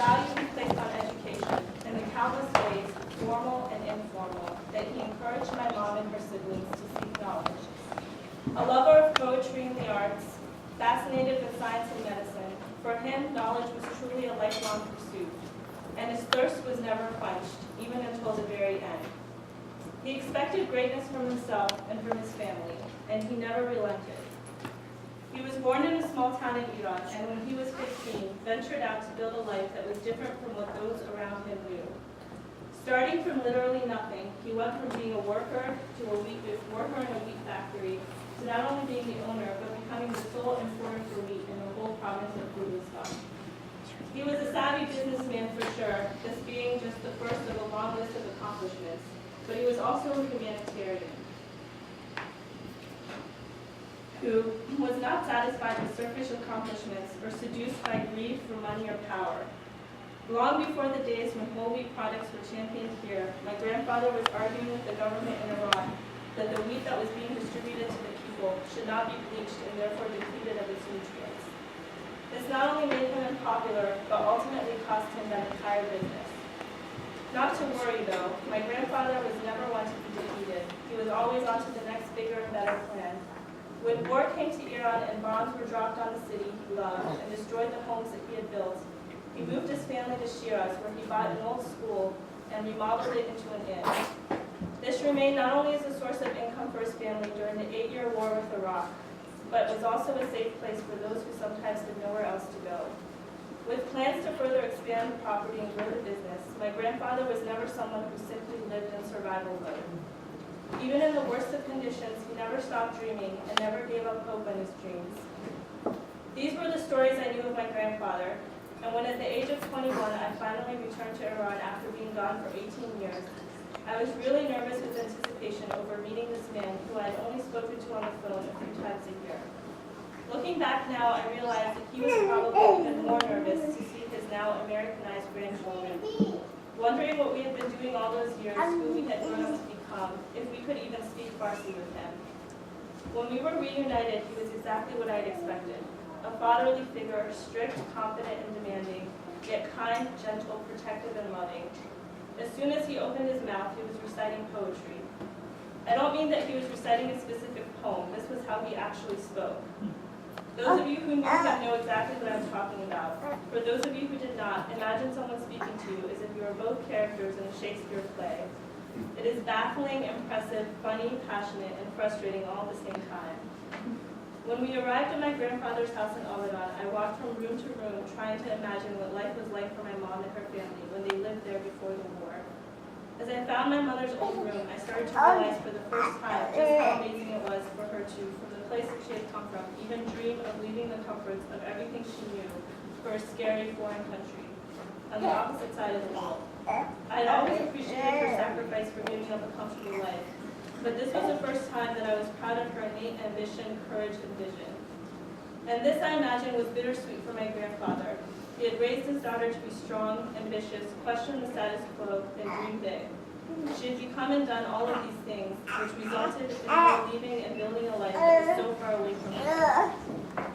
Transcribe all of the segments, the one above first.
value he placed on education in the countless ways, formal and informal, that he encouraged my mom and her siblings to seek knowledge. A lover of poetry and the arts, fascinated with science and medicine, for him, knowledge was truly a lifelong pursuit, and his thirst was never quenched, even until the very end. He expected greatness from himself and from his family, and he never relented. He was born in a small town in Iran, and when he was 15, ventured out to build a life that was different from what those around him knew. Starting from literally nothing, he went from being a worker in a wheat factory to not only being the owner, but becoming the sole importer for wheat in the whole province of Khuzestan. He was a savvy businessman for sure, this being just the first of a long list of accomplishments, but he was also a humanitarian who was not satisfied with surface accomplishments or seduced by greed for money or power. Long before the days when whole wheat products were championed here, my grandfather was arguing with the government in Iran that the wheat that was being distributed to the people should not be bleached and therefore depleted of its nutrients. This not only made him unpopular, but ultimately cost him that entire business. Not to worry though, my grandfather was never one to be defeated. He was always on to the next bigger and better plan. When war came to Iran and bombs were dropped on the city he loved and destroyed the homes that he had built, he moved his family to Shiraz, where he bought an old school and remodeled it into an inn. This remained not only as a source of income for his family during the 8-year war with Iraq, but was also a safe place for those who sometimes had nowhere else to go. With plans to further expand the property and grow the business, my grandfather was never someone who simply lived in survival mode. Even in the worst of conditions, he never stopped dreaming and never gave up hope on his dreams. These were the stories I knew of my grandfather, and when at the age of 21 I finally returned to Iran after being gone for 18 years, I was really nervous with anticipation over meeting this man who I had only spoken to on the phone a few times a year. Looking back now, I realized that he was probably even more nervous to see his now Americanized grandchildren, wondering what we had been doing all those years, who we had grown up to become, if we could even speak Farsi with him. When we were reunited, he was exactly what I had expected. A fatherly figure, strict, confident, and demanding, yet kind, gentle, protective, and loving. As soon as he opened his mouth, he was reciting poetry. I don't mean that he was reciting a specific poem. This was how he actually spoke. Those of you who knew him know exactly what I'm talking about. For those of you who did not, imagine someone speaking to you as if you were both characters in a Shakespeare play. It is baffling, impressive, funny, passionate, and frustrating all at the same time. When we arrived at my grandfather's house in Abadan, I walked from room to room trying to imagine what life was like for my mom and her family when they lived there before the war. As I found my mother's old room, I started to realize for the first time just how amazing it was for her to, from the place that she had come from, even dream of leaving the comforts of everything she knew for a scary foreign country on the opposite side of the world. I had always appreciated her sacrifice for giving up a comfortable life, but this was the first time that I was proud of her innate ambition, courage, and vision. And this, I imagine, was bittersweet for my grandfather. He had raised his daughter to be strong, ambitious, question the status quo, and dream big. She had become and done all of these things, which resulted in her leaving and building a life that was so far away from us.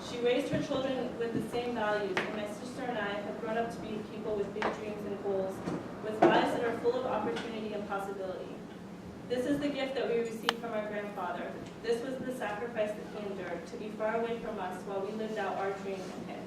She raised her children with the same values, and my sister and I have grown up to be people with big dreams and goals, with lives that are full of opportunity and possibility. This is the gift that we received from our grandfather. This was the sacrifice that he endured, to be far away from us while we lived out our dreams in him.